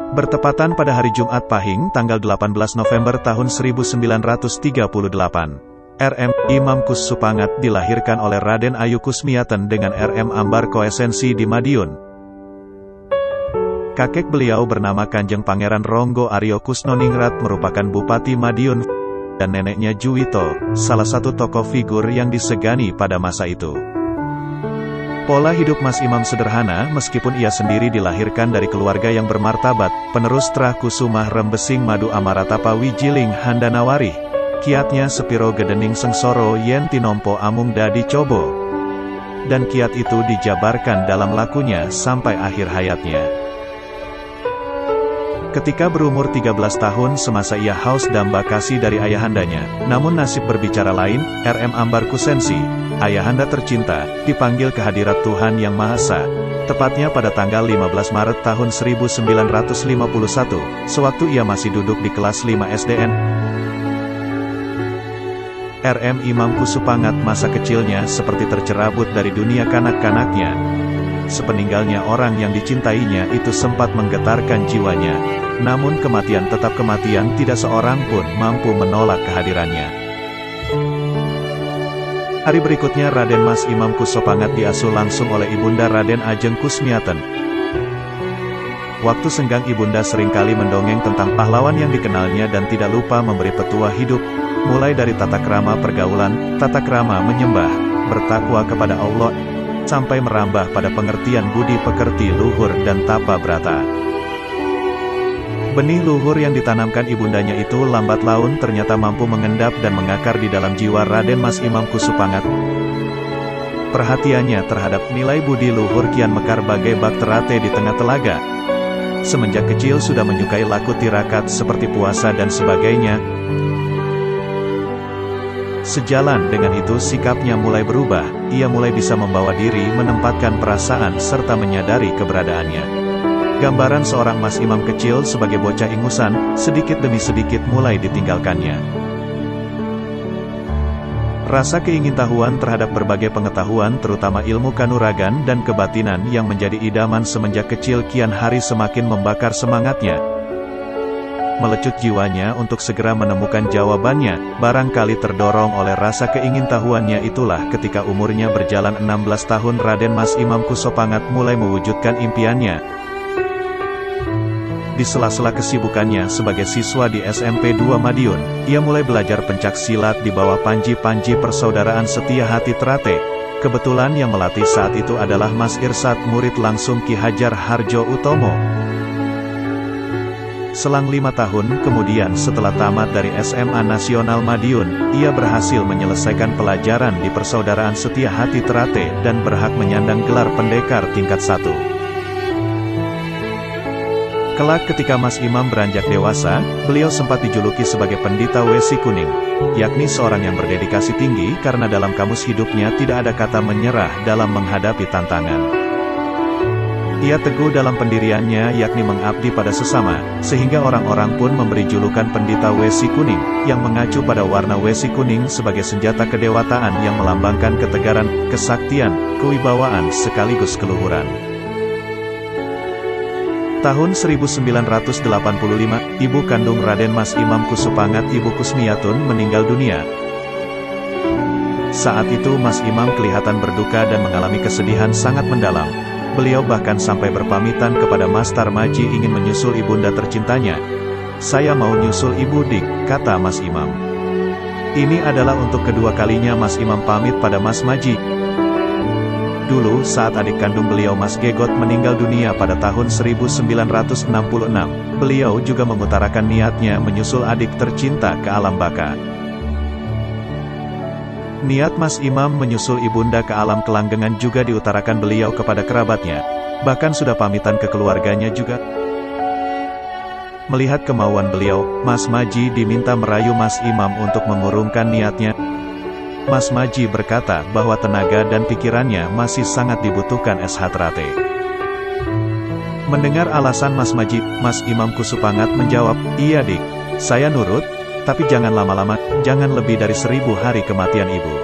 Bertepatan pada hari Jumat Pahing, tanggal 18 November tahun 1938, RM. Imam Kus Supangat dilahirkan oleh Raden Ayu Kusmiaten dengan RM Ambar Koesensi di Madiun. Kakek beliau bernama Kanjeng Pangeran Ronggo Aryo Kusnoningrat merupakan Bupati Madiun, dan neneknya Juwito, salah satu tokoh figur yang disegani pada masa itu. Pola hidup Mas Imam sederhana meskipun ia sendiri dilahirkan dari keluarga yang bermartabat, penerus Trah Kusumah Rembesing Madu Amaratapa Wijiling Handanawarih, kiatnya sepiro gedening sengsoro yen tinompo amung dadi cobo. Dan kiat itu dijabarkan dalam lakunya sampai akhir hayatnya. Ketika berumur 13 tahun semasa ia haus damba kasih dari ayahandanya, namun nasib berbicara lain, RM Ambar Kusensi, ayahanda tercinta, dipanggil ke hadirat Tuhan Yang Maha Esa, tepatnya pada tanggal 15 Maret tahun 1951, sewaktu ia masih duduk di kelas 5 SDN. RM Imam Kusupangat masa kecilnya seperti tercerabut dari dunia kanak-kanaknya. Sepeninggalnya orang yang dicintainya itu sempat menggetarkan jiwanya, namun kematian tetap kematian, tidak seorang pun mampu menolak kehadirannya. Hari berikutnya Raden Mas Imam Kusupangat diasuh langsung oleh Ibunda Raden Ajeng Kusmiaten. Waktu senggang Ibunda seringkali mendongeng tentang pahlawan yang dikenalnya dan tidak lupa memberi petua hidup, mulai dari tata krama pergaulan, tata krama menyembah, bertakwa kepada Allah, sampai merambah pada pengertian budi pekerti luhur dan tapa brata. Benih luhur yang ditanamkan ibundanya itu lambat laun ternyata mampu mengendap dan mengakar di dalam jiwa Raden Mas Imam Kusupangat. Perhatiannya terhadap nilai budi luhur kian mekar bagai bak terate di tengah telaga. Semenjak kecil sudah menyukai laku tirakat seperti puasa dan sebagainya. Sejalan dengan itu sikapnya mulai berubah, ia mulai bisa membawa diri menempatkan perasaan serta menyadari keberadaannya. Gambaran seorang Mas Imam kecil sebagai bocah ingusan, sedikit demi sedikit mulai ditinggalkannya. Rasa keingintahuan terhadap berbagai pengetahuan terutama ilmu kanuragan dan kebatinan yang menjadi idaman semenjak kecil kian hari semakin membakar semangatnya. Melecut jiwanya untuk segera menemukan jawabannya, barangkali terdorong oleh rasa keingintahuannya itulah ketika umurnya berjalan 16 tahun Raden Mas Imam Kusupangat mulai mewujudkan impiannya. Di sela-sela kesibukannya sebagai siswa di SMP 2 Madiun, ia mulai belajar pencak silat di bawah panji-panji Persaudaraan Setia Hati Terate. Kebetulan yang melatih saat itu adalah Mas Irsad, murid langsung Ki Hajar Harjo Utomo. Selang 5 tahun kemudian setelah tamat dari SMA Nasional Madiun, ia berhasil menyelesaikan pelajaran di Persaudaraan Setia Hati Terate dan berhak menyandang gelar pendekar tingkat 1. Kelak ketika Mas Imam beranjak dewasa, beliau sempat dijuluki sebagai Pendita Wesi Kuning, yakni seorang yang berdedikasi tinggi karena dalam kamus hidupnya tidak ada kata menyerah dalam menghadapi tantangan. Ia teguh dalam pendiriannya yakni mengabdi pada sesama, sehingga orang-orang pun memberi julukan Pendita Wesi Kuning, yang mengacu pada warna wesi kuning sebagai senjata kedewataan yang melambangkan ketegaran, kesaktian, kewibawaan sekaligus keluhuran. Tahun 1985, ibu kandung Raden Mas Imam Kusupangat Ibu Kusmiatun meninggal dunia. Saat itu Mas Imam kelihatan berduka dan mengalami kesedihan sangat mendalam. Beliau bahkan sampai berpamitan kepada Mas Tarmaji ingin menyusul ibunda tercintanya. "Saya mau nyusul Ibu Dik," kata Mas Imam. Ini adalah untuk kedua kalinya Mas Imam pamit pada Mas Maji. Dulu saat adik kandung beliau Mas Gegot meninggal dunia pada tahun 1966, beliau juga mengutarakan niatnya menyusul adik tercinta ke alam baka. Niat Mas Imam menyusul ibunda ke alam kelanggengan juga diutarakan beliau kepada kerabatnya, bahkan sudah pamitan ke keluarganya juga. Melihat kemauan beliau, Mas Maji diminta merayu Mas Imam untuk mengurungkan niatnya. Mas Maji berkata bahwa tenaga dan pikirannya masih sangat dibutuhkan SH Terate. Mendengar alasan Mas Maji, Mas Imam Kusupangat menjawab, "Iya Dik, saya nurut. Tapi jangan lama-lama, jangan lebih dari 1000 hari kematian ibu."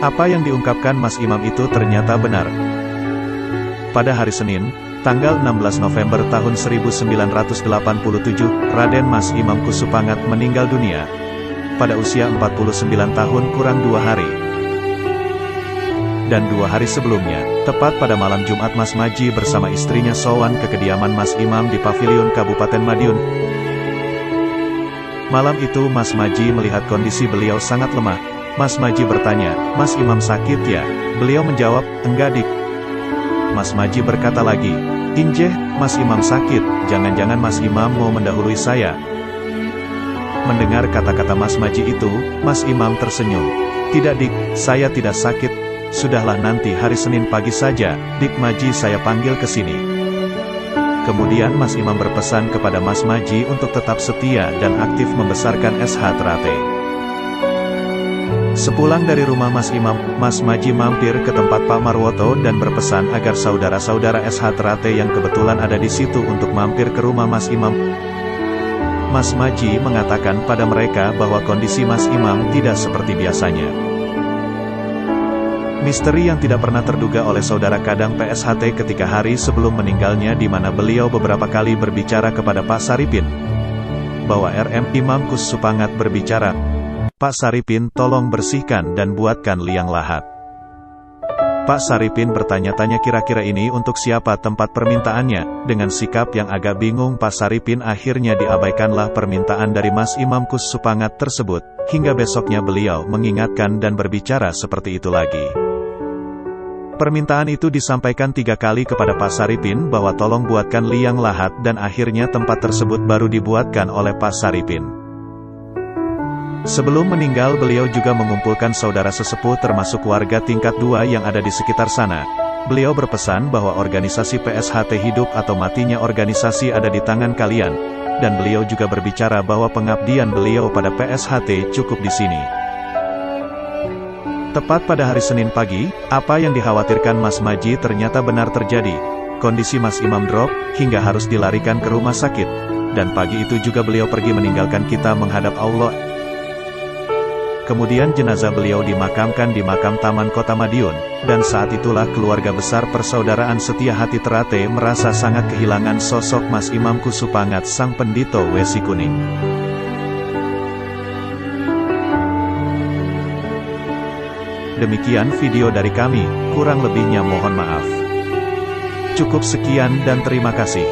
Apa yang diungkapkan Mas Imam itu ternyata benar. Pada hari Senin, tanggal 16 November tahun 1987, Raden Mas Imam Kusupangat meninggal dunia pada usia 49 tahun kurang 2 hari. Dan 2 hari sebelumnya, tepat pada malam Jumat, Mas Maji bersama istrinya sowan ke kediaman Mas Imam di Pavilion Kabupaten Madiun. Malam itu Mas Maji melihat kondisi beliau sangat lemah. Mas Maji bertanya, "Mas Imam sakit ya?" Beliau menjawab, "Enggak, Dik." Mas Maji berkata lagi, "Injeh, Mas Imam sakit, jangan-jangan Mas Imam mau mendahului saya." Mendengar kata-kata Mas Maji itu, Mas Imam tersenyum. "Tidak, Dik, saya tidak sakit. Sudahlah, nanti hari Senin pagi saja, Dik Maji saya panggil ke sini." Kemudian Mas Imam berpesan kepada Mas Maji untuk tetap setia dan aktif membesarkan SH Terate. Sepulang dari rumah Mas Imam, Mas Maji mampir ke tempat Pak Marwoto dan berpesan agar saudara-saudara SH Terate yang kebetulan ada di situ untuk mampir ke rumah Mas Imam. Mas Maji mengatakan pada mereka bahwa kondisi Mas Imam tidak seperti biasanya. Misteri yang tidak pernah terduga oleh saudara Kadang PSHT ketika hari sebelum meninggalnya, di mana beliau beberapa kali berbicara kepada Pak Saripin bahwa RM Imam Kusupangat berbicara, "Pak Saripin, tolong bersihkan dan buatkan liang lahat." Pak Saripin bertanya-tanya kira-kira ini untuk siapa tempat permintaannya. Dengan sikap yang agak bingung, Pak Saripin akhirnya diabaikanlah permintaan dari Mas Imam Kusupangat tersebut, hingga besoknya beliau mengingatkan dan berbicara seperti itu lagi. Permintaan itu disampaikan 3 kali kepada Pak Saripin bahwa tolong buatkan liang lahat, dan akhirnya tempat tersebut baru dibuatkan oleh Pak Saripin. Sebelum meninggal, beliau juga mengumpulkan saudara sesepuh termasuk warga tingkat 2 yang ada di sekitar sana. Beliau berpesan bahwa organisasi PSHT hidup atau matinya organisasi ada di tangan kalian, dan beliau juga berbicara bahwa pengabdian beliau pada PSHT cukup di sini. Tepat pada hari Senin pagi, apa yang dikhawatirkan Mas Maji ternyata benar terjadi. Kondisi Mas Imam drop, hingga harus dilarikan ke rumah sakit. Dan pagi itu juga beliau pergi meninggalkan kita menghadap Allah. Kemudian jenazah beliau dimakamkan di makam Taman Kota Madiun, dan saat itulah keluarga besar Persaudaraan Setia Hati Terate merasa sangat kehilangan sosok Mas Imam Kusupangat, sang pendito Wesi Kuning. Demikian video dari kami, kurang lebihnya mohon maaf. Cukup sekian dan terima kasih.